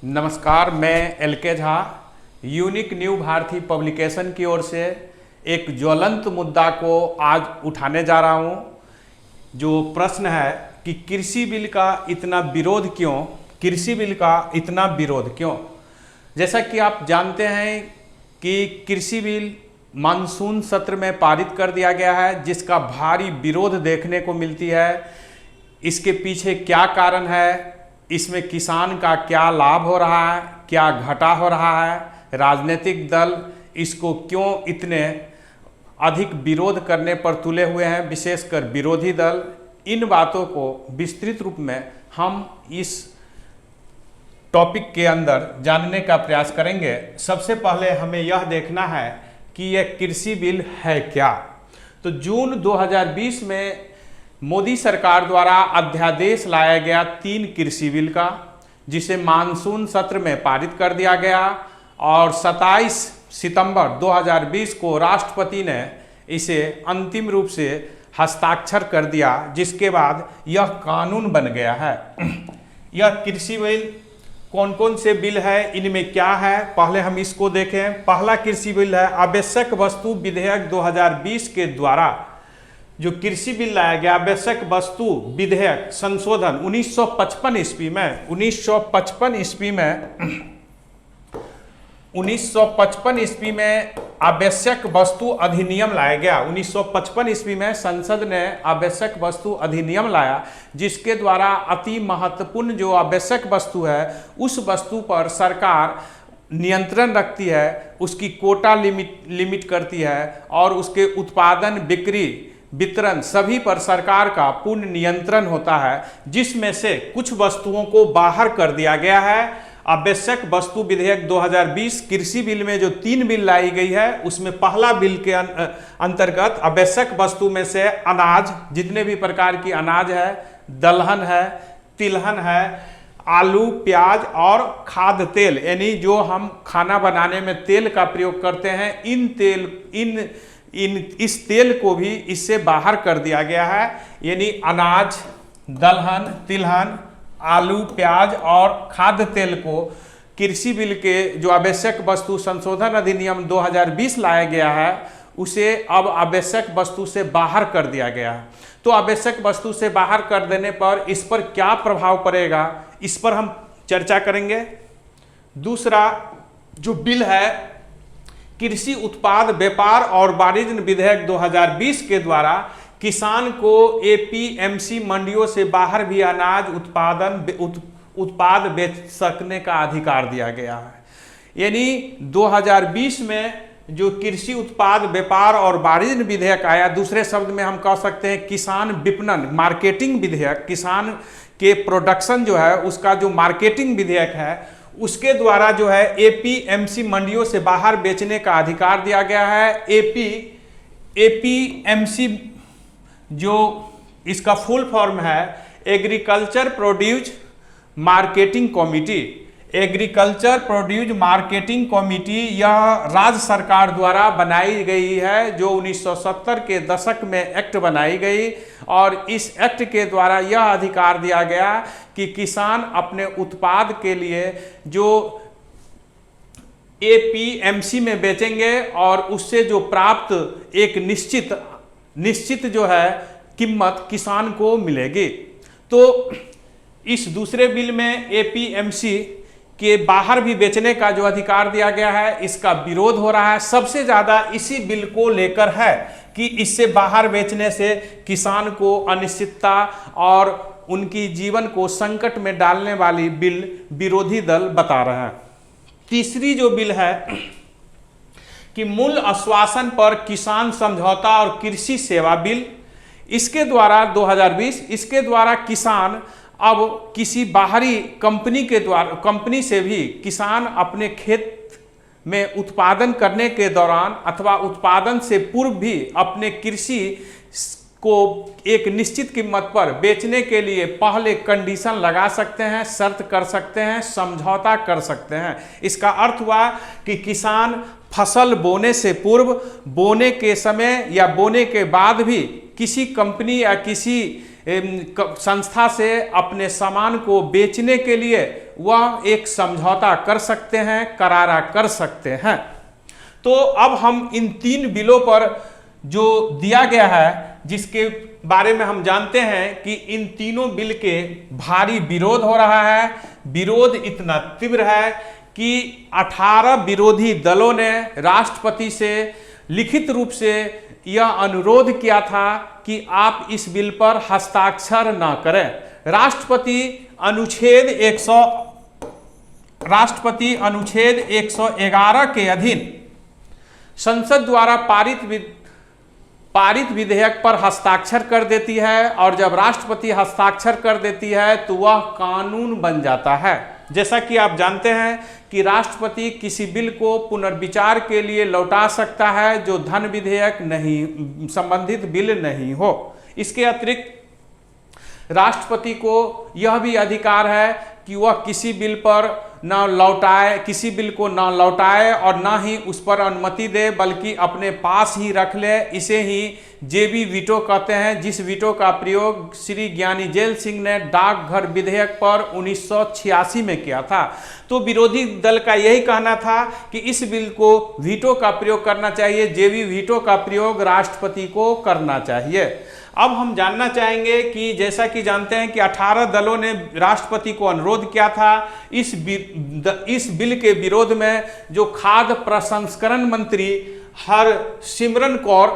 नमस्कार, मैं L K. Jha unique new Bharati publication की ओर से एक ज्वलंत मुद्दा को आज उठाने जा रहा हूं। जो प्रश्न है कि कृषि बिल का इतना विरोध क्यों, कृषि बिल का इतना विरोध क्यों। जैसा कि आप जानते हैं कि कृषि बिल मानसून सत्र में पारित कर दिया गया है, जिसका भारी विरोध देखने को मिलती है। इसके पीछे क्या कारण है, इसमें किसान का क्या लाभ हो रहा है, क्या घाटा हो रहा है, राजनीतिक दल इसको क्यों इतने अधिक विरोध करने पर तुले हुए हैं, विशेषकर विरोधी दल। इन बातों को विस्तृत रूप में हम इस टॉपिक के अंदर जानने का प्रयास करेंगे। सबसे पहले हमें यह देखना है कि यह कृषि बिल है क्या। तो जून 2020 में मोदी सरकार द्वारा अध्यादेश लाया गया 3 कृषि बिल का, जिसे मानसून सत्र में पारित कर दिया गया और 27 सितंबर 2020 को राष्ट्रपति ने इसे अंतिम रूप से हस्ताक्षर कर दिया, जिसके बाद यह कानून बन गया है। यह कृषि बिल कौन कौन से बिल है, इनमें क्या है, पहले हम इसको देखें। पहला कृषि बिल है आवश्यक वस्तु विधेयक 2020 के द्वारा जो कृषि बिल लाया गया, आवश्यक वस्तु विधेयक संशोधन 1955 ईस्वी में 1955 ईस्वी में आवश्यक वस्तु अधिनियम लाया गया। 1955 ईस्वी में संसद ने आवश्यक वस्तु अधिनियम लाया, जिसके द्वारा अति महत्वपूर्ण जो आवश्यक वस्तु है उस वस्तु पर सरकार नियंत्रण रखती है, उसकी कोटा लिमिट करती है और उसके उत्पादन, बिक्री, वितरण सभी पर सरकार का पूर्ण नियंत्रण होता है। जिसमें से कुछ वस्तुओं को बाहर कर दिया गया है। आवश्यक वस्तु विधेयक 2020 कृषि बिल में जो 3 बिल लाई गई है, उसमें पहला बिल के अंतर्गत आवश्यक वस्तु में से अनाज, जितने भी प्रकार की अनाज है, दलहन है, तिलहन है, आलू, प्याज और खाद्य तेल, यानी जो हम खाना बनाने में तेल का प्रयोग करते हैं, इस तेल को भी इससे बाहर कर दिया गया है। यानी अनाज, दलहन, तिलहन, आलू, प्याज और खाद्य तेल को कृषि बिल के जो आवश्यक वस्तु संशोधन अधिनियम 2020 लाया गया है, उसे अब आवश्यक वस्तु से बाहर कर दिया गया है। तो आवश्यक वस्तु से बाहर कर देने पर इस पर क्या प्रभाव पड़ेगा, इस पर हम चर्चा करेंगे। दूसरा जो बिल है कृषि उत्पाद व्यापार और वाणिज्य विधेयक 2020 के द्वारा किसान को एपीएमसी मंडियों से बाहर भी अनाज उत्पाद बेच सकने का अधिकार दिया गया है। यानी 2020 में जो कृषि उत्पाद व्यापार और वाणिज्य विधेयक आया, दूसरे शब्द में हम कह सकते हैं किसान विपणन मार्केटिंग विधेयक, किसान के प्रोडक्शन जो है उसका जो मार्केटिंग विधेयक है, उसके द्वारा जो है एपीएमसी मंडियों से बाहर बेचने का अधिकार दिया गया है। एपीएमसी जो इसका फुल फॉर्म है agriculture produce marketing committee. Agriculture produce marketing committee यह राज्य सरकार द्वारा बनाई गई है, जो 1970 के दशक में एक्ट बनाई गई और इस एक्ट के द्वारा यह अधिकार दिया गया कि किसान अपने उत्पाद के लिए जो एपीएमसी में बेचेंगे और उससे जो प्राप्त एक निश्चित जो है कीमत किसान को मिलेगी। तो इस दूसरे बिल में एपीएमसी के बाहर भी बेचने का जो अधिकार दिया गया है, इसका विरोध हो रहा है। सबसे ज्यादा इसी बिल को लेकर है कि इससे बाहर बेचने से किसान को अनिश्चितता और उनकी जीवन को संकट में डालने वाली बिल विरोधी दल बता रहे हैं। तीसरी जो बिल है कि मूल्य आश्वासन पर किसान समझौता और कृषि सेवा बिल, इसके द्वारा 2020 इसके द्वारा किसान अब किसी बाहरी कंपनी से भी किसान अपने खेत में उत्पादन करने के दौरान अथवा उत्पादन से पूर्व भी अपने कृषि को एक निश्चित कीमत पर बेचने के लिए पहले कंडीशन लगा सकते हैं, शर्त कर सकते हैं, समझौता कर सकते हैं। इसका अर्थ हुआ कि किसान फसल बोने से पूर्व, बोने के समय या बोने के बाद भी किसी कंपनी या किसी संस्था से अपने सामान को बेचने के लिए वह एक समझौता कर सकते हैं, करारा कर सकते हैं। तो अब हम इन 3 बिलों पर जो दिया गया है, जिसके बारे में हम जानते हैं कि इन तीनों बिल के भारी विरोध हो रहा है। विरोध इतना तीव्र है कि 18 विरोधी दलों ने राष्ट्रपति से लिखित रूप से यह अनुरोध किया था कि आप इस बिल पर हस्ताक्षर न करें। राष्ट्रपति अनुच्छेद 111 के अधीन संसद द्वारा पारित विधेयक पर हस्ताक्षर कर देती है, और जब राष्ट्रपति हस्ताक्षर कर देती है तो वह कानून बन जाता है। जैसा कि आप जानते हैं कि राष्ट्रपति किसी बिल को पुनर्विचार के लिए लौटा सकता है जो धन विधेयक नहीं, संबंधित बिल नहीं हो। इसके अतिरिक्त राष्ट्रपति को यह भी अधिकार है कि वह किसी बिल पर किसी बिल को न लौटाए और न ही उस पर अनुमति दे, बल्कि अपने पास ही रख ले। इसे ही जेबी वीटो कहते हैं, जिस वीटो का प्रयोग श्री ज्ञानी जेल सिंह ने डाकघर विधेयक पर 1986 में किया था। तो विरोधी दल का यही कहना था कि इस बिल को वीटो का प्रयोग करना चाहिए, जेबी वीटो का प्रयोग राष्ट्रपति को करना चाहिए। अब हम जानना चाहेंगे कि जैसा कि जानते हैं कि 18 दलों ने राष्ट्रपति को अनुरोध किया था इस बिल के विरोध में। जो खाद्य प्रसंस्करण मंत्री हरसिमरत कौर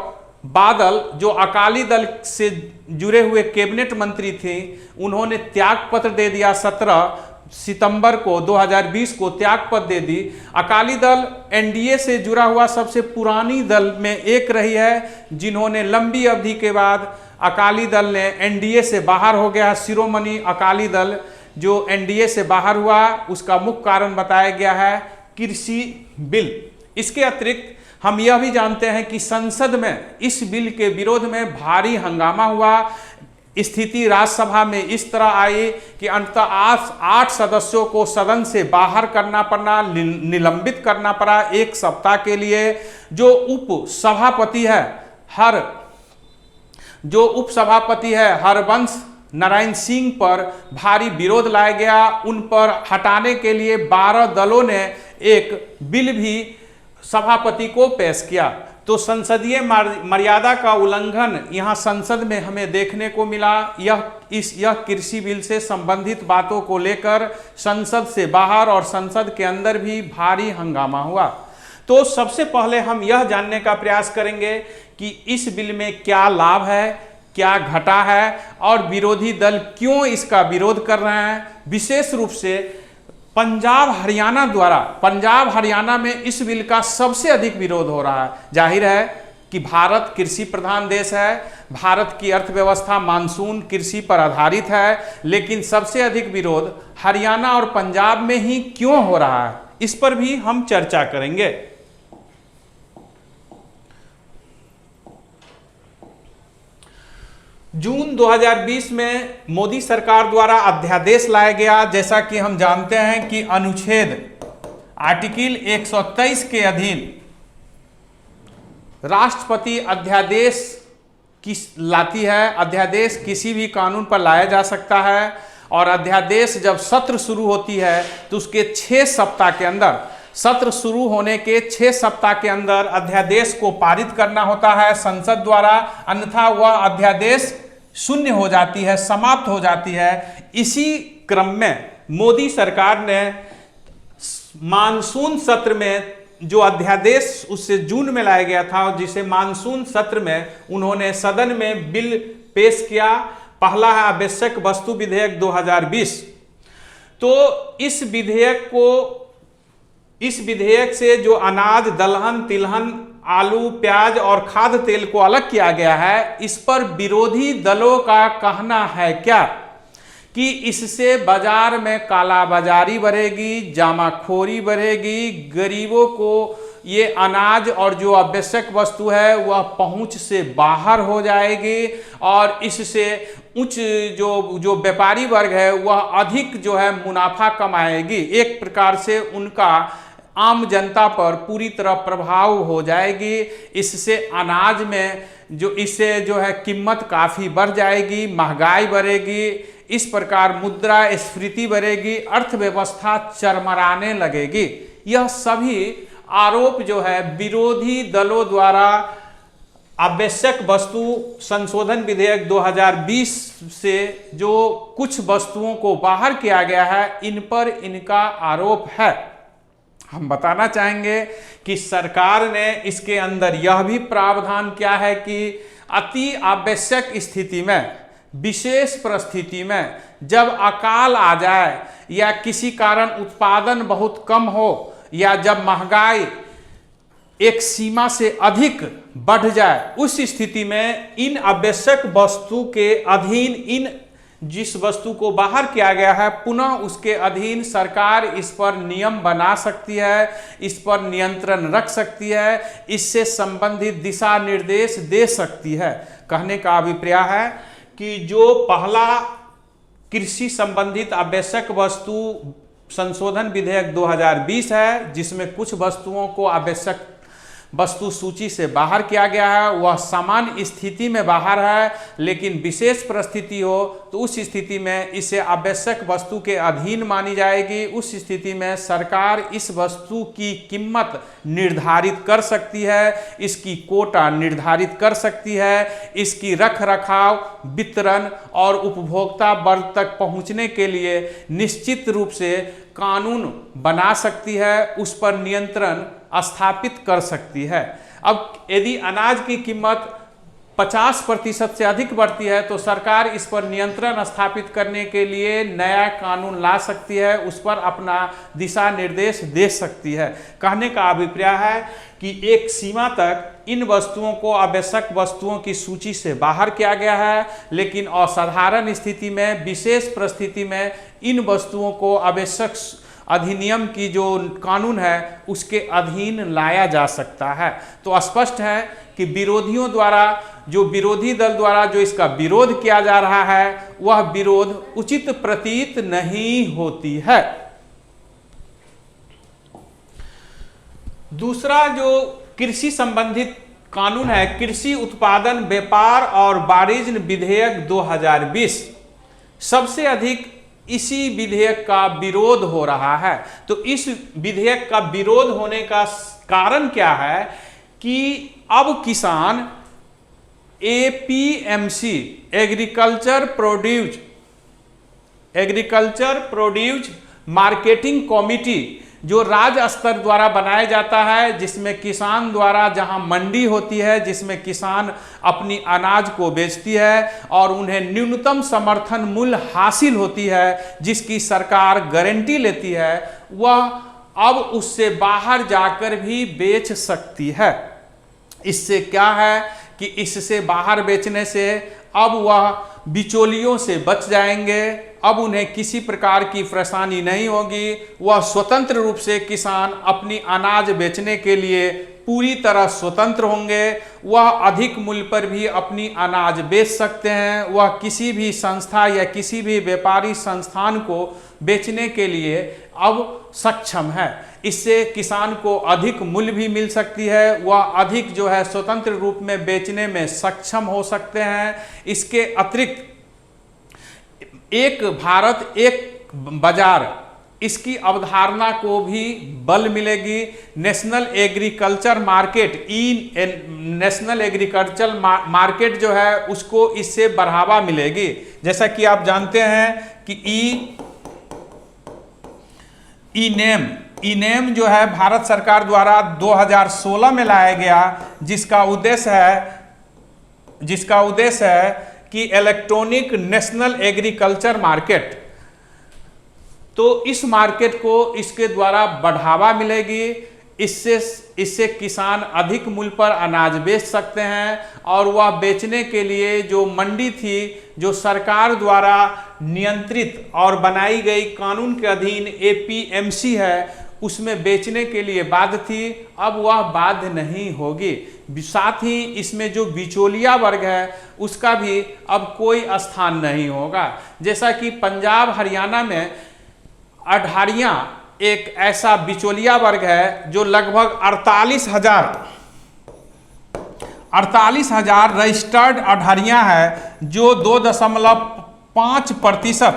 बादल, जो अकाली दल से जुड़े हुए कैबिनेट मंत्री थे, उन्होंने त्यागपत्र दे दिया। 17 सितंबर को 2020 को त्यागपत्र दे दी। अकाली दल एनडीए से जुड़ा हुआ सबसे पुरानी दल में एक रही है, जिन्होंने लंबी अवधि के बाद अकाली दल ने एनडीए से बाहर हो गया। शिरोमणि अकाली दल जो एनडीए से बाहर हुआ, उसका मुख्य कारण बताया गया है कृषि बिल। इसके अतिरिक्त हम यह भी जानते हैं कि संसद में इस बिल के विरोध में भारी हंगामा हुआ। स्थिति राज्यसभा में इस तरह आई कि अंततः 8 सदस्यों को सदन से बाहर करना पड़ा, निलंबित करना पड़ा 1 सप्ताह के लिए। जो उपसभापति है हरवंश नारायण सिंह पर भारी विरोध लाया गया। उन पर हटाने के लिए 12 दलों ने एक बिल भी सभापति को पेश किया। तो संसदीय मर्यादा का उल्लंघन यहाँ संसद में हमें देखने को मिला। यह कृषि बिल से संबंधित बातों को लेकर संसद से बाहर और संसद के अंदर भी भारी हंगामा हुआ। तो सबसे पहले हम यह जानने का प्रयास करेंगे कि इस बिल में क्या लाभ है, क्या घटा है, और विरोधी दल क्यों इसका विरोध कर रहे हैं। विशेष रूप से पंजाब हरियाणा में इस बिल का सबसे अधिक विरोध हो रहा है। जाहिर है कि भारत कृषि प्रधान देश है, भारत की अर्थव्यवस्था मानसून कृषि पर आधारित है, लेकिन सबसे अधिक विरोध हरियाणा और पंजाब में ही क्यों हो रहा है, इस पर भी हम चर्चा करेंगे। जून 2020 में मोदी सरकार द्वारा अध्यादेश लाया गया। जैसा कि हम जानते हैं कि आर्टिकल 123 के अधीन राष्ट्रपति अध्यादेश लाती है। अध्यादेश किसी भी कानून पर लाया जा सकता है, और अध्यादेश जब सत्र शुरू होती है तो उसके 6 सप्ताह के अंदर, सत्र शुरू होने के 6 सप्ताह के अंदर अध्यादेश को पारित करना होता है संसद द्वारा, अन्यथा वह अध्यादेश शून्य हो जाती है, समाप्त हो जाती है। इसी क्रम में मोदी सरकार ने मानसून सत्र में जो अध्यादेश उससे जून में लाया गया था, जिसे मानसून सत्र में उन्होंने सदन में बिल पेश किया। पहला है आवश्यक वस्तु विधेयक 2020। तो इस विधेयक से जो अनाज, दलहन, तिलहन, आलू, प्याज और खाद्य तेल को अलग किया गया है, इस पर विरोधी दलों का कहना है क्या कि इससे बाजार में कालाबाजारी बढ़ेगी, जामाखोरी बढ़ेगी, गरीबों को ये अनाज और जो आवश्यक वस्तु है वह पहुंच से बाहर हो जाएगी, और इससे उच्च जो व्यापारी वर्ग है वह अधिक जो है मुनाफा कमाएगी। एक प्रकार से उनका आम जनता पर पूरी तरह प्रभाव हो जाएगी। इससे अनाज में जो है कीमत काफ़ी बढ़ जाएगी, महंगाई बढ़ेगी। इस प्रकार मुद्रास्फीति बढ़ेगी, अर्थव्यवस्था चरमराने लगेगी। यह सभी आरोप जो है विरोधी दलों द्वारा आवश्यक वस्तु संशोधन विधेयक 2020 से जो कुछ वस्तुओं को बाहर किया गया है, इन पर इनका आरोप है। हम बताना चाहेंगे कि सरकार ने इसके अंदर यह भी प्रावधान किया है कि अति आवश्यक स्थिति में, विशेष परिस्थिति में, जब अकाल आ जाए या किसी कारण उत्पादन बहुत कम हो या जब महंगाई एक सीमा से अधिक बढ़ जाए, उस स्थिति में इन आवश्यक वस्तु के अधीन, इन जिस वस्तु को बाहर किया गया है, पुनः उसके अधीन सरकार इस पर नियम बना सकती है, इस पर नियंत्रण रख सकती है, इससे संबंधित दिशा निर्देश दे सकती है। कहने का अभिप्राय है कि जो पहला कृषि संबंधित आवश्यक वस्तु संशोधन विधेयक 2020 है, जिसमें कुछ वस्तुओं को आवश्यक वस्तु सूची से बाहर किया गया है, वह सामान्य स्थिति में बाहर है, लेकिन विशेष परिस्थिति हो तो उस स्थिति में इसे आवश्यक वस्तु के अधीन मानी जाएगी। उस स्थिति में सरकार इस वस्तु की कीमत निर्धारित कर सकती है, इसकी कोटा निर्धारित कर सकती है, इसकी रख रखाव, वितरण और उपभोक्ता वर्ग तक पहुंचने के लिए निश्चित रूप से कानून बना सकती है, उस पर नियंत्रण स्थापित कर सकती है। अब यदि अनाज की कीमत 50% से अधिक बढ़ती है तो सरकार इस पर नियंत्रण स्थापित करने के लिए नया कानून ला सकती है, उस पर अपना दिशा निर्देश दे सकती है। कहने का अभिप्राय है कि एक सीमा तक इन वस्तुओं को आवश्यक वस्तुओं की सूची से बाहर किया गया है, लेकिन असाधारण स्थिति में, विशेष परिस्थिति में इन वस्तुओं को आवश्यक अधिनियम की जो कानून है उसके अधीन लाया जा सकता है। तो स्पष्ट है कि विरोधियों द्वारा, जो विरोधी दल द्वारा जो इसका विरोध किया जा रहा है, वह विरोध उचित प्रतीत नहीं होती है। दूसरा जो कृषि संबंधित कानून है, कृषि उत्पादन व्यापार और वाणिज्य विधेयक 2020, सबसे अधिक इसी विधेयक का विरोध हो रहा है। तो इस विधेयक का विरोध होने का कारण क्या है कि अब किसान APMC, agriculture produce marketing committee, जो राज्य स्तर द्वारा बनाया जाता है, जिसमें किसान द्वारा, जहां मंडी होती है, जिसमें किसान अपनी अनाज को बेचती है और उन्हें न्यूनतम समर्थन मूल्य हासिल होती है, जिसकी सरकार गारंटी लेती है, वह अब उससे बाहर जाकर भी बेच सकती है। इससे क्या है कि इससे बाहर बेचने से अब वह बिचौलियों से बच जाएंगे, अब उन्हें किसी प्रकार की परेशानी नहीं होगी, वह स्वतंत्र रूप से किसान अपनी अनाज बेचने के लिए पूरी तरह स्वतंत्र होंगे, वह अधिक मूल्य पर भी अपनी अनाज बेच सकते हैं, वह किसी भी संस्था या किसी भी व्यापारी संस्थान को बेचने के लिए अब सक्षम है। इससे किसान को अधिक मूल्य भी मिल सकती है, वह अधिक जो है स्वतंत्र रूप में बेचने में सक्षम हो सकते हैं। इसके अतिरिक्त एक भारत एक बाजार, इसकी अवधारणा को भी बल मिलेगी। National agriculture market, national agriculture market जो है उसको इससे बढ़ावा मिलेगी। जैसा कि आप जानते हैं कि ई नेम जो है भारत सरकार द्वारा 2016 में लाया गया, जिसका उद्देश्य है कि इलेक्ट्रॉनिक नेशनल एग्रीकल्चर मार्केट। तो इस मार्केट को इसके द्वारा बढ़ावा मिलेगी, इससे किसान अधिक मूल्य पर अनाज बेच सकते हैं और वह बेचने के लिए जो मंडी थी, जो सरकार द्वारा नियंत्रित और बनाई गई कानून के अधीन एपीएमसी है, उसमें बेचने के लिए बाध्य थी, अब वह बाध्य नहीं होगी। साथ ही इसमें जो बिचौलिया वर्ग है उसका भी अब कोई स्थान नहीं होगा। जैसा कि पंजाब हरियाणा में अठारियां एक ऐसा बिचौलिया वर्ग है जो लगभग 48,000 रजिस्टर्ड अठारियां है, जो 2.5 5%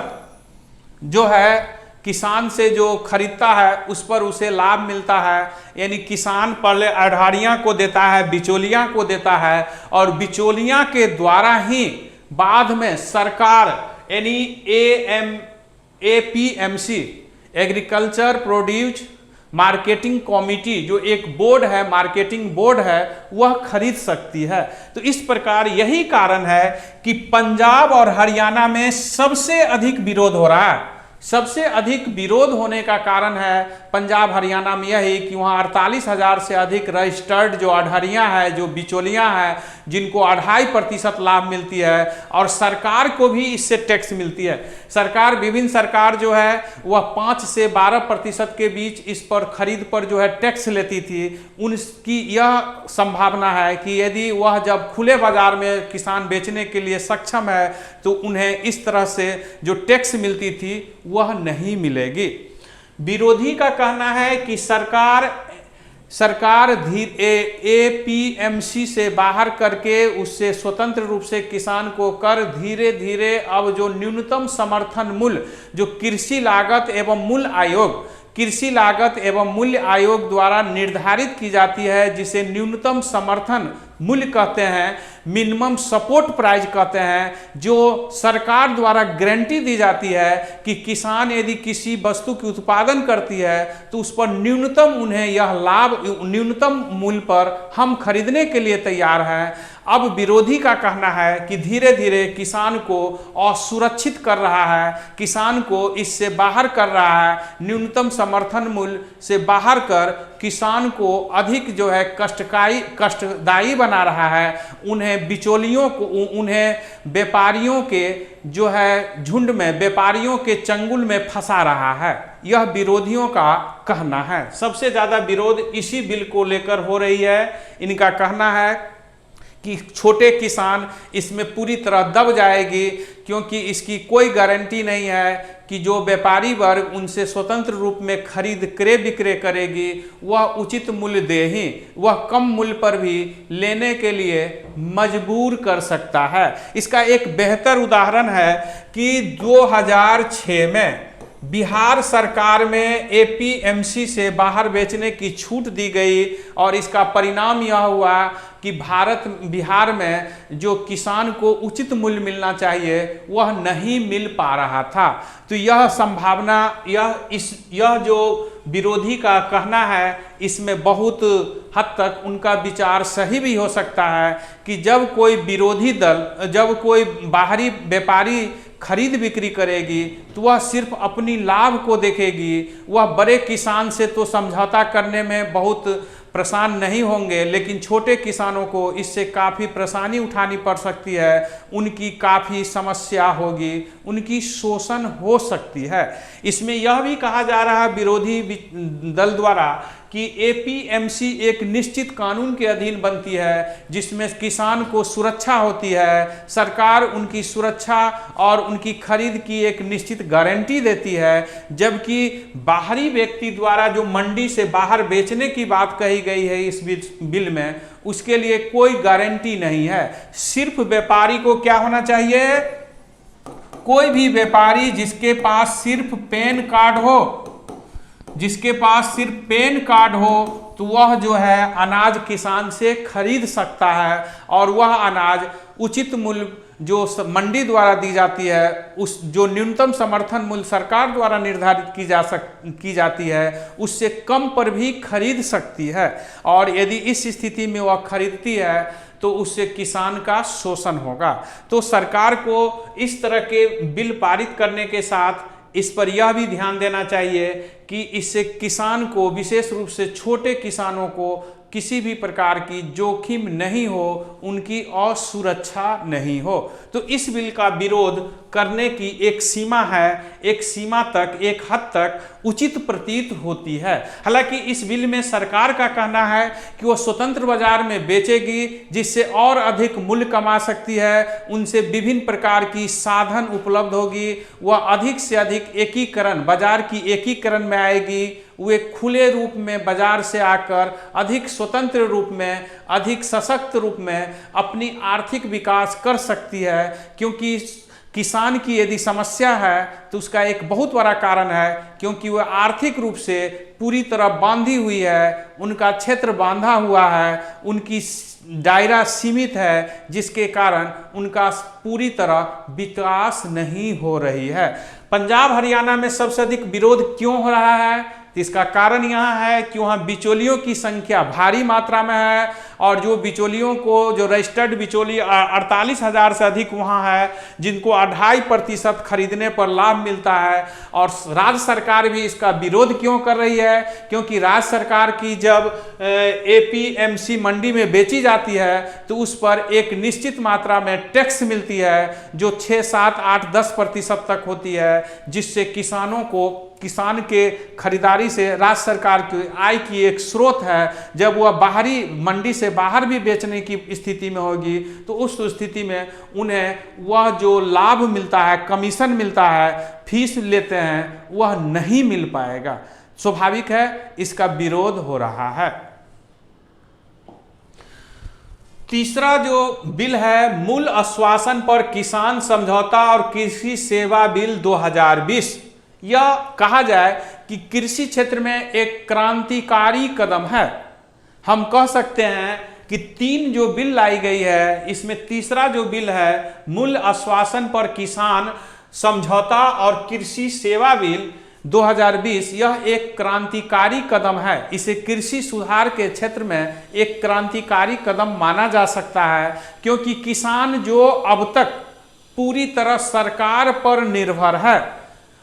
जो है किसान से जो खरीदता है उस पर उसे लाभ मिलता है। यानी किसान पहले अढ़ाड़ियाँ को देता है, बिचौलिया को देता है, और बिचौलिया के द्वारा ही बाद में सरकार यानी APMC agriculture produce marketing committee जो एक बोर्ड है, मार्केटिंग बोर्ड है, वह खरीद सकती है। तो इस प्रकार यही कारण है कि पंजाब और हरियाणा में सबसे अधिक विरोध हो रहा है। सबसे अधिक विरोध होने का कारण है पंजाब हरियाणा में यही कि वहाँ 48,000 से अधिक रजिस्टर्ड जो अढ़ाड़ियाँ हैं, जो बिचौलियाँ हैं, जिनको 2.5% लाभ मिलती है, और सरकार को भी इससे टैक्स मिलती है। सरकार, विभिन्न सरकार जो है वह 5 से 12% के बीच इस पर खरीद पर जो है टैक्स लेती थी। उनकी यह संभावना है कि यदि वह जब खुले बाजार में किसान बेचने के लिए सक्षम है तो उन्हें इस तरह से जो टैक्स मिलती थी वह नहीं मिलेगी। विरोधी का कहना है कि सरकार APMC से बाहर करके उससे स्वतंत्र रूप से किसान को कर धीरे धीरे अब जो न्यूनतम समर्थन मूल्य जो कृषि लागत एवं मूल्य आयोग द्वारा निर्धारित की जाती है, जिसे न्यूनतम समर्थन मूल्य कहते हैं, मिनिमम सपोर्ट प्राइस कहते हैं, जो सरकार द्वारा गारंटी दी जाती है कि किसान यदि किसी वस्तु की उत्पादन करती है तो उस पर न्यूनतम उन्हें यह लाभ, न्यूनतम मूल्य पर हम खरीदने के लिए तैयार हैं। अब विरोधी का कहना है कि धीरे धीरे किसान को असुरक्षित कर रहा है, किसान को इससे बाहर कर रहा है, न्यूनतम समर्थन मूल्य से बाहर कर किसान को अधिक जो है कष्टदायी बना रहा है। उन्हें बिचौलियों को, उन्हें व्यापारियों के जो है झुंड में, व्यापारियों के चंगुल में फंसा रहा है। यह विरोधियों का कहना है। सबसे ज़्यादा विरोध इसी बिल को लेकर हो रही है। इनका कहना है कि छोटे किसान इसमें पूरी तरह दब जाएगी, क्योंकि इसकी कोई गारंटी नहीं है कि जो व्यापारी वर्ग उनसे स्वतंत्र रूप में खरीद क्रय विक्रय करेगी वह उचित मूल्य दे ही, वह कम मूल्य पर भी लेने के लिए मजबूर कर सकता है। इसका एक बेहतर उदाहरण है कि 2006 में बिहार सरकार में APMC से बाहर बेचने की छूट दी गई, और इसका परिणाम यह हुआ कि बिहार में जो किसान को उचित मूल्य मिलना चाहिए वह नहीं मिल पा रहा था। तो यह संभावना, यह जो विरोधी का कहना है, इसमें बहुत हद तक उनका विचार सही भी हो सकता है कि जब कोई विरोधी दल, जब कोई बाहरी व्यापारी खरीद बिक्री करेगी तो वह सिर्फ अपनी लाभ को देखेगी। वह बड़े किसान से तो समझौता करने में बहुत परेशान नहीं होंगे, लेकिन छोटे किसानों को इससे काफ़ी परेशानी उठानी पड़ सकती है, उनकी काफ़ी समस्या होगी, उनकी शोषण हो सकती है। इसमें यह भी कहा जा रहा है विरोधी दल द्वारा कि APMC एक निश्चित कानून के अधीन बनती है, जिसमें किसान को सुरक्षा होती है, सरकार उनकी सुरक्षा और उनकी खरीद की एक निश्चित गारंटी देती है, जबकि बाहरी व्यक्ति द्वारा जो मंडी से बाहर बेचने की बात कही गई है इस बिल में, उसके लिए कोई गारंटी नहीं है। सिर्फ व्यापारी को क्या होना चाहिए, कोई भी व्यापारी जिसके पास सिर्फ पैन कार्ड हो, जिसके पास सिर्फ पैन कार्ड हो, तो वह जो है अनाज किसान से खरीद सकता है, और वह अनाज उचित मूल्य जो मंडी द्वारा दी जाती है, उस जो न्यूनतम समर्थन मूल्य सरकार द्वारा निर्धारित की जाती है, उससे कम पर भी खरीद सकती है। और यदि इस स्थिति में वह खरीदती है तो उससे किसान का शोषण होगा। तो सरकार को इस तरह के बिल पारित करने के साथ इस पर यह भी ध्यान देना चाहिए कि इससे किसान को, विशेष रूप से छोटे किसानों को, किसी भी प्रकार की जोखिम नहीं हो, उनकी असुरक्षा नहीं हो। तो इस बिल का विरोध करने की एक सीमा है, एक सीमा तक, एक हद तक उचित प्रतीत होती है। हालांकि इस बिल में सरकार का कहना है कि वह स्वतंत्र बाजार में बेचेगी, जिससे और अधिक मूल्य कमा सकती है, उनसे विभिन्न प्रकार की साधन उपलब्ध होगी, वह अधिक से अधिक एकीकरण, बाजार की एकीकरण में आएगी, वे खुले रूप में बाजार से आकर अधिक स्वतंत्र रूप में, अधिक सशक्त रूप में अपनी आर्थिक विकास कर सकती है, क्योंकि किसान की यदि समस्या है तो उसका एक बहुत बड़ा कारण है क्योंकि वह आर्थिक रूप से पूरी तरह बांधी हुई है, उनका क्षेत्र बांधा हुआ है, उनकी दायरा सीमित है, जिसके कारण उनका पूरी तरह विकास नहीं हो रही है। पंजाब हरियाणा में सबसे अधिक विरोध क्यों हो रहा है? तो इसका कारण यहाँ है कि वहाँ बिचौलियों की संख्या भारी मात्रा में है और जो बिचौलियों को जो रजिस्टर्ड बिचौली 48,000 से अधिक वहाँ है, जिनको 2.5% खरीदने पर लाभ मिलता है। और राज्य सरकार भी इसका विरोध क्यों कर रही है? क्योंकि राज्य सरकार की जब एपीएमसी मंडी में बेची जाती है तो उस पर एक निश्चित मात्रा में टैक्स मिलती है जो 6, 7, 8, 10% तक होती है, जिससे किसान के खरीदारी से राज्य सरकार की आय की एक स्रोत है। जब वह बाहरी मंडी से बाहर भी बेचने की स्थिति में होगी तो उस स्थिति में उन्हें वह जो लाभ मिलता है, कमीशन मिलता है, फीस लेते हैं, वह नहीं मिल पाएगा। स्वाभाविक है इसका विरोध हो रहा है। तीसरा जो बिल है मूल आश्वासन पर किसान समझौता और कृषि सेवा बिल 2020। यह कहा जाए कि कृषि क्षेत्र में एक क्रांतिकारी कदम है। हम कह सकते हैं कि 3 जो बिल लाई गई है, इसमें तीसरा जो बिल है मूल आश्वासन पर किसान समझौता और कृषि सेवा बिल 2020, यह एक क्रांतिकारी कदम है। इसे कृषि सुधार के क्षेत्र में एक क्रांतिकारी कदम माना जा सकता है क्योंकि किसान जो अब तक पूरी तरह सरकार पर निर्भर है,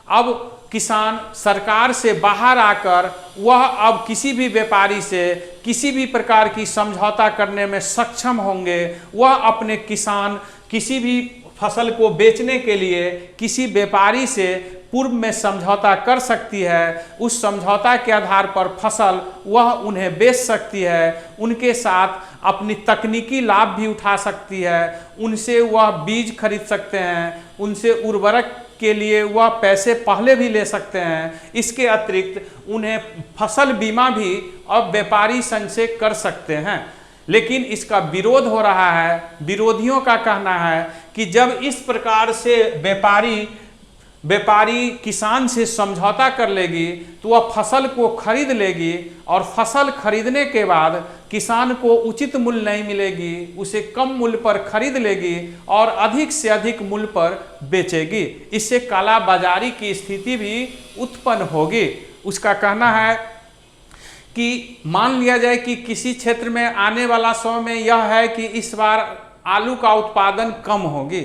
अब किसान सरकार से बाहर आकर वह अब किसी भी व्यापारी से किसी भी प्रकार की समझौता करने में सक्षम होंगे। वह अपने किसान किसी भी फसल को बेचने के लिए किसी व्यापारी से पूर्व में समझौता कर सकती है। उस समझौता के आधार पर फसल वह उन्हें बेच सकती है, उनके साथ अपनी तकनीकी लाभ भी उठा सकती है, उनसे वह बीज खरीद सकते हैं, उनसे उर्वरक के लिए वह पैसे पहले भी ले सकते हैं। इसके अतिरिक्त उन्हें फसल बीमा भी अब व्यापारी संघ से कर सकते हैं। लेकिन इसका विरोध हो रहा है। विरोधियों का कहना है कि जब इस प्रकार से व्यापारी किसान से समझौता कर लेगी तो वह फसल को खरीद लेगी और फसल खरीदने के बाद किसान को उचित मूल्य नहीं मिलेगी, उसे कम मूल्य पर खरीद लेगी और अधिक से अधिक मूल्य पर बेचेगी। इससे काला बाजारी की स्थिति भी उत्पन्न होगी। उसका कहना है कि मान लिया जाए कि किसी क्षेत्र में आने वाला समय में यह है कि इस बार आलू का उत्पादन कम होगी,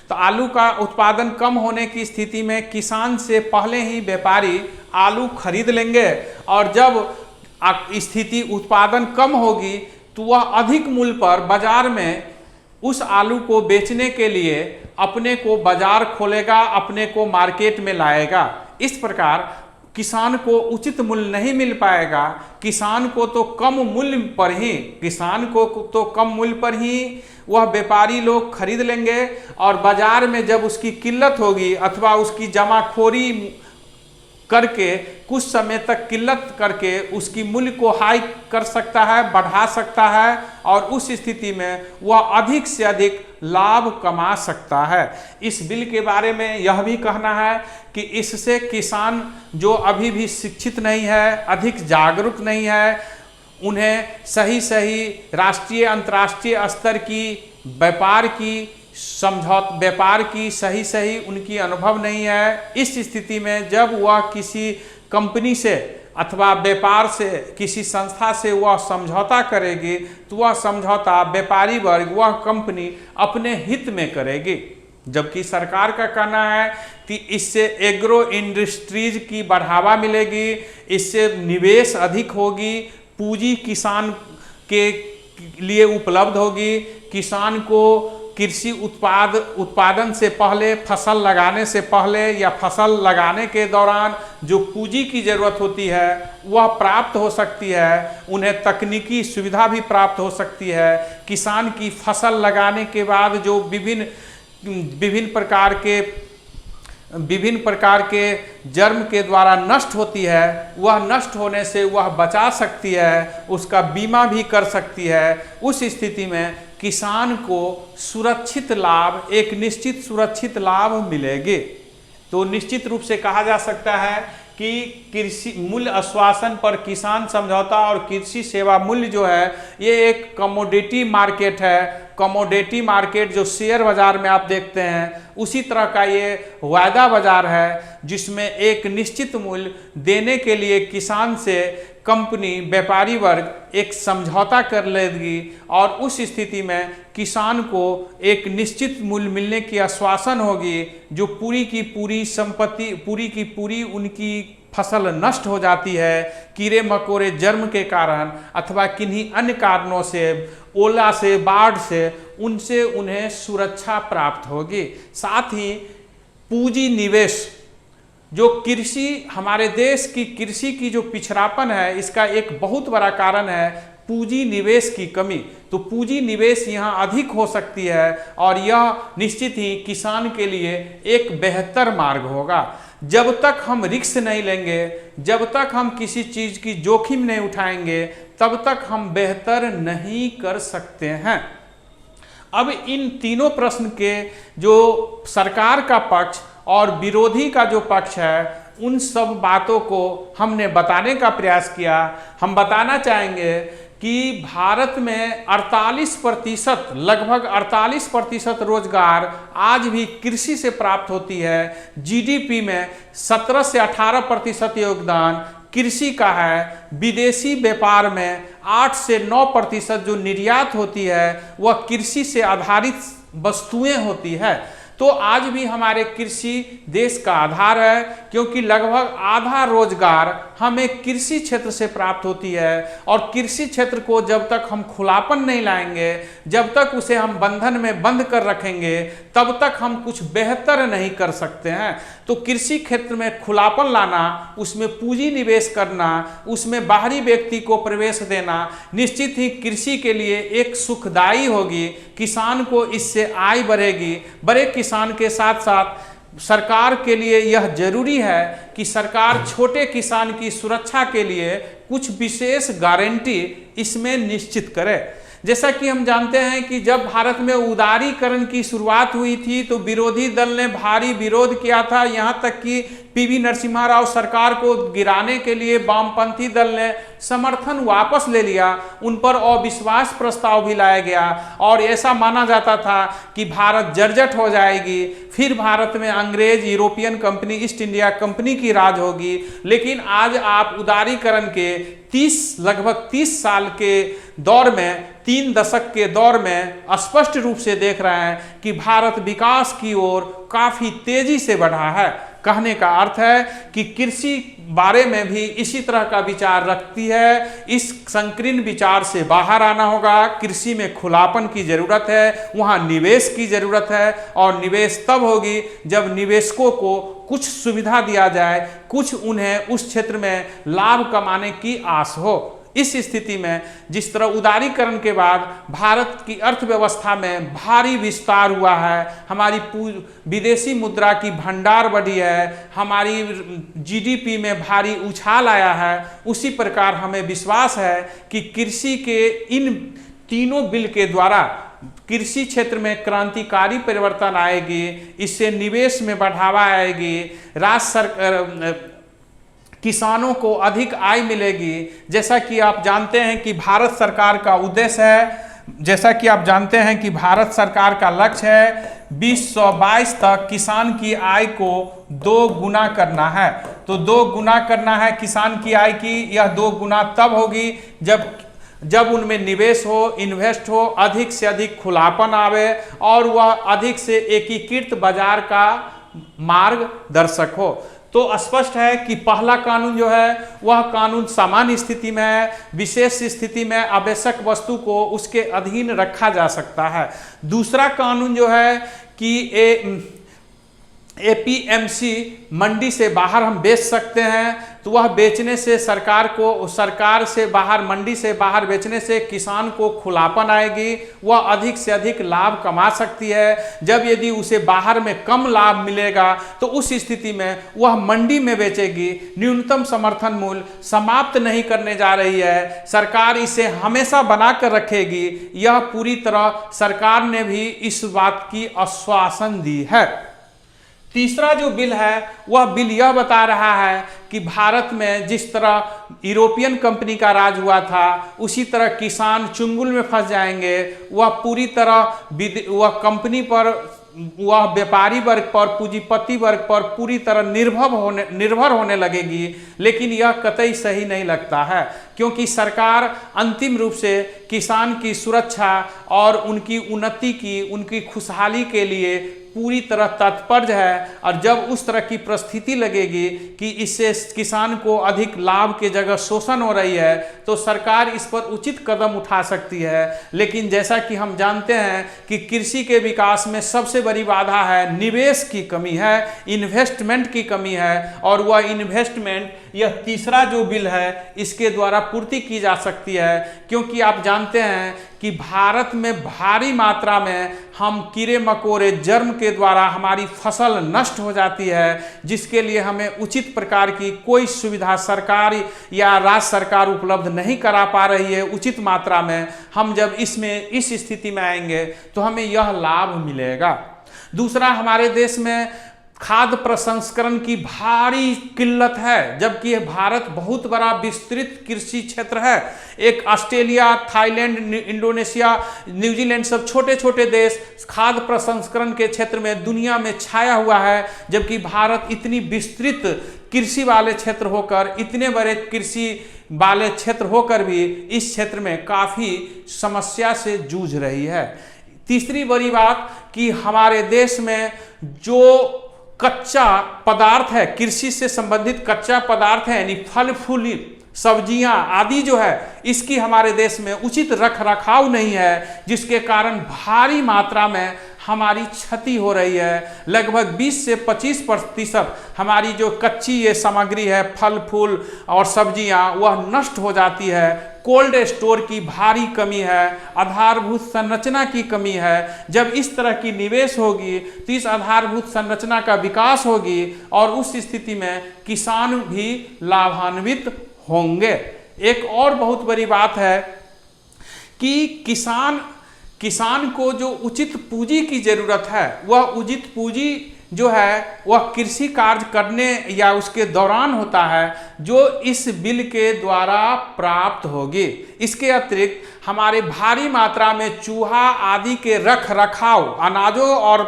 तो आलू का उत्पादन कम होने की स्थिति में किसान से पहले ही व्यापारी आलू खरीद लेंगे और जब स्थिति उत्पादन कम होगी तो वह अधिक मूल्य पर बाजार में उस आलू को बेचने के लिए अपने को बाजार खोलेगा, अपने को मार्केट में लाएगा। इस प्रकार किसान को उचित मूल्य नहीं मिल पाएगा। किसान को तो कम मूल्य पर ही वह व्यापारी लोग खरीद लेंगे और बाजार में जब उसकी किल्लत होगी अथवा उसकी जमाखोरी करके कुछ समय तक किल्लत करके उसकी मूल्य को हाई कर सकता है, बढ़ा सकता है और उस स्थिति में वह अधिक से अधिक लाभ कमा सकता है। इस बिल के बारे में यह भी कहना है कि इससे किसान जो अभी भी शिक्षित नहीं है, अधिक जागरूक नहीं है, उन्हें सही राष्ट्रीय अंतर्राष्ट्रीय स्तर की व्यापार की सही उनकी अनुभव नहीं है। इस स्थिति में जब वह किसी कंपनी से अथवा व्यापार से किसी संस्था से वह समझौता करेगी तो वह समझौता व्यापारी वर्ग वह कंपनी अपने हित में करेगी। जबकि सरकार का कहना है कि इससे एग्रो इंडस्ट्रीज की बढ़ावा मिलेगी, इससे निवेश अधिक होगी, पूंजी किसान के लिए उपलब्ध होगी, किसान को कृषि उत्पादन से पहले, फसल लगाने से पहले या फसल लगाने के दौरान जो पूंजी की जरूरत होती है वह प्राप्त हो सकती है, उन्हें तकनीकी सुविधा भी प्राप्त हो सकती है। किसान की फसल लगाने के बाद जो विभिन्न प्रकार के जर्म के द्वारा नष्ट होती है वह नष्ट होने से वह बचा सकती है, उसका बीमा भी कर सकती है। उस स्थिति में किसान को सुरक्षित लाभ, एक निश्चित सुरक्षित लाभ मिलेंगे। तो निश्चित रूप से कहा जा सकता है कि कृषि मूल्य आश्वासन पर किसान समझौता और कृषि सेवा मूल्य जो है ये एक कमोडिटी मार्केट है। कमोडिटी मार्केट जो शेयर बाजार में आप देखते हैं उसी तरह का ये वायदा बाजार है, जिसमें एक निश्चित मूल्य देने के लिए किसान से कंपनी, व्यापारी वर्ग एक समझौता कर लेगी और उस स्थिति में किसान को एक निश्चित मूल्य मिलने की आश्वासन होगी। जो पूरी की पूरी संपत्ति, पूरी की पूरी उनकी फसल नष्ट हो जाती है कीड़े मकोड़े जर्म के कारण अथवा किन्हीं अन्य कारणों से, ओला से, बाढ़ से, उनसे उन्हें सुरक्षा प्राप्त होगी। साथ ही पूंजी निवेश, जो कृषि, हमारे देश की कृषि की जो पिछड़ापन है इसका एक बहुत बड़ा कारण है पूंजी निवेश की कमी। तो पूंजी निवेश यहाँ अधिक हो सकती है और यह निश्चित ही किसान के लिए एक बेहतर मार्ग होगा। जब तक हम रिस्क नहीं लेंगे, जब तक हम किसी चीज की जोखिम नहीं उठाएंगे, तब तक हम बेहतर नहीं कर सकते हैं। अब इन तीनों प्रश्न के जो सरकार का पक्ष और विरोधी का जो पक्ष है उन सब बातों को हमने बताने का प्रयास किया। हम बताना चाहेंगे कि भारत में 48%, लगभग 48% रोजगार आज भी कृषि से प्राप्त होती है। जीडीपी में 17 से 18% योगदान कृषि का है। विदेशी व्यापार में 8 से 9% जो निर्यात होती है वह कृषि से आधारित वस्तुएं होती है। तो आज भी हमारे कृषि देश का आधार है, क्योंकि लगभग आधा रोजगार हमें कृषि क्षेत्र से प्राप्त होती है। और कृषि क्षेत्र को जब तक हम खुलापन नहीं लाएंगे, जब तक उसे हम बंधन में बंद कर रखेंगे, तब तक हम कुछ बेहतर नहीं कर सकते हैं। तो कृषि क्षेत्र में खुलापन लाना, उसमें पूंजी निवेश करना, उसमें बाहरी व्यक्ति को प्रवेश देना निश्चित ही कृषि के लिए एक सुखदायी होगी। किसान को इससे आय बढ़ेगी। बड़े किसान के साथ साथ सरकार के लिए यह जरूरी है कि सरकार छोटे किसान की सुरक्षा के लिए कुछ विशेष गारंटी इसमें निश्चित करे। जैसा कि हम जानते हैं कि जब भारत में उदारीकरण की शुरुआत हुई थी तो विरोधी दल ने भारी विरोध किया था। यहाँ तक कि पीवी नरसिम्हा राव सरकार को गिराने के लिए वामपंथी दल ने समर्थन वापस ले लिया। उन पर अविश्वास प्रस्ताव भी लाया गया और ऐसा माना जाता था कि भारत जर्जर हो जाएगी, फिर भारत में अंग्रेज, European company, east India company की राज होगी। लेकिन आज आप उदारीकरण के लगभग 30 साल के दौर में, 3 दशक के दौर में स्पष्ट रूप से देख रहे हैं कि भारत विकास की ओर काफी तेजी से बढ़ा है। कहने का अर्थ है कि कृषि बारे में भी इसी तरह का विचार रखती है। इस संकीर्ण विचार से बाहर आना होगा। कृषि में खुलापन की जरूरत है, वहाँ निवेश की जरूरत है और निवेश तब होगी जब निवेशकों को कुछ सुविधा दिया जाए, कुछ उन्हें उस क्षेत्र में लाभ कमाने की आस हो। इस स्थिति में जिस तरह उदारीकरण के बाद भारत की अर्थव्यवस्था में भारी विस्तार हुआ है, हमारी विदेशी मुद्रा की भंडार बढ़ी है, हमारी जीडीपी में भारी उछाल आया है, उसी प्रकार हमें विश्वास है कि कृषि के इन तीनों बिल के द्वारा कृषि क्षेत्र में क्रांतिकारी परिवर्तन आएगी। इससे निवेश में बढ़ावा आएगी, राज्य सरकार, किसानों को अधिक आय मिलेगी। जैसा कि आप जानते हैं कि भारत सरकार का उद्देश्य है, जैसा कि आप जानते हैं कि भारत सरकार का लक्ष्य है 2022 तक किसान की आय को 2 गुना करना है। तो 2 गुना करना है किसान की आय की। यह 2 गुना तब होगी जब उनमें निवेश हो, इन्वेस्ट हो, अधिक से अधिक खुलापन आवे और वह अधिक से एकीकृत बाजार का मार्गदर्शक हो। तो स्पष्ट है कि पहला कानून जो है वह कानून सामान्य स्थिति में है, विशेष स्थिति में आवश्यक वस्तु को उसके अधीन रखा जा सकता है। दूसरा कानून जो है कि एपीएमसी मंडी से बाहर हम बेच सकते हैं, तो वह बेचने से सरकार से बाहर, मंडी से बाहर बेचने से किसान को खुलापन आएगी, वह अधिक से अधिक लाभ कमा सकती है। जब यदि उसे बाहर में कम लाभ मिलेगा तो उस स्थिति में वह मंडी में बेचेगी। न्यूनतम समर्थन मूल्य समाप्त नहीं करने जा रही है, सरकार इसे हमेशा बनाकर रखेगी। यह पूरी तरह सरकार ने भी इस बात की आश्वासन दी है। तीसरा जो बिल है वह बिल यह बता रहा है कि भारत में जिस तरह यूरोपियन कंपनी का राज हुआ था, उसी तरह किसान चुंगल में फंस जाएंगे। वह पूरी तरह वह कंपनी पर, वह व्यापारी वर्ग पर, पूंजीपति वर्ग पर पूरी तरह निर्भर होने लगेगी। लेकिन यह कतई सही नहीं लगता है, क्योंकि सरकार अंतिम रूप से किसान की सुरक्षा और उनकी उन्नति की, उनकी खुशहाली के लिए पूरी तरह तत्पर है। और जब उस तरह की परिस्थिति लगेगी कि इससे किसान को अधिक लाभ के जगह शोषण हो रही है, तो सरकार इस पर उचित कदम उठा सकती है। लेकिन जैसा कि हम जानते हैं कि कृषि के विकास में सबसे बड़ी बाधा है निवेश की कमी है, इन्वेस्टमेंट की कमी है, और वह इन्वेस्टमेंट यह तीसरा जो बिल है इसके द्वारा पूर्ति की जा सकती है। क्योंकि आप जानते हैं कि भारत में भारी मात्रा में हम कीड़े मकोड़े जर्म के द्वारा हमारी फसल नष्ट हो जाती है, जिसके लिए हमें उचित प्रकार की कोई सुविधा सरकार या राज्य सरकार उपलब्ध नहीं करा पा रही है उचित मात्रा में। हम जब इस स्थिति में आएंगे तो हमें यह लाभ मिलेगा। दूसरा, हमारे देश में खाद्य प्रसंस्करण की भारी किल्लत है, जबकि भारत बहुत बड़ा विस्तृत कृषि क्षेत्र है। एक ऑस्ट्रेलिया, थाईलैंड, इंडोनेशिया, न्यूजीलैंड सब छोटे छोटे देश खाद्य प्रसंस्करण के क्षेत्र में दुनिया में छाया हुआ है, जबकि भारत इतनी विस्तृत कृषि वाले क्षेत्र होकर, इतने बड़े कृषि वाले क्षेत्र होकर भी इस क्षेत्र में काफ़ी समस्या से जूझ रही है। तीसरी बड़ी बात कि हमारे देश में जो कच्चा पदार्थ है, कृषि से संबंधित कच्चा पदार्थ है, यानी फल फूल सब्जियां आदि जो है, इसकी हमारे देश में उचित रख रखाव नहीं है, जिसके कारण भारी मात्रा में हमारी क्षति हो रही है। लगभग 20 से 25% हमारी जो कच्ची ये सामग्री है, फल फूल और सब्जियां, वह नष्ट हो जाती है। कोल्ड स्टोर की भारी कमी है, आधारभूत संरचना की कमी है। जब इस तरह की निवेश होगी तो इस आधारभूत संरचना का विकास होगी और उस स्थिति में किसान भी लाभान्वित होंगे। एक और बहुत बड़ी बात है कि किसान को जो उचित पूंजी की जरूरत है, वह उचित पूंजी जो है वह कृषि कार्य करने या उसके दौरान होता है, जो इस बिल के द्वारा प्राप्त होगी। इसके अतिरिक्त हमारे भारी मात्रा में चूहा आदि के रख रखाव, अनाजों और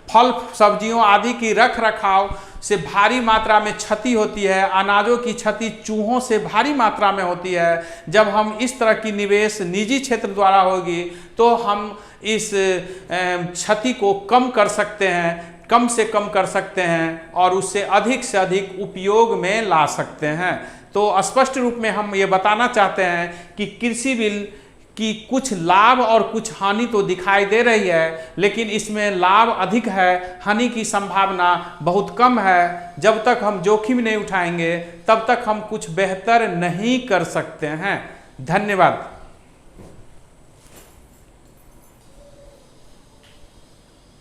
फल सब्जियों आदि की रख रखाव से भारी मात्रा में क्षति होती है। अनाजों की क्षति चूहों से भारी मात्रा में होती है। जब हम इस तरह की निवेश निजी क्षेत्र द्वारा होगी तो हम इस क्षति को कम कर सकते हैं, कम से कम कर सकते हैं और उससे अधिक उपयोग में ला सकते हैं। तो स्पष्ट रूप में हम ये बताना चाहते हैं कि कृषि बिल की कुछ लाभ और कुछ हानि तो दिखाई दे रही है, लेकिन इसमें लाभ अधिक है, हानि की संभावना बहुत कम है। जब तक हम जोखिम नहीं उठाएंगे तब तक हम कुछ बेहतर नहीं कर सकते हैं। धन्यवाद।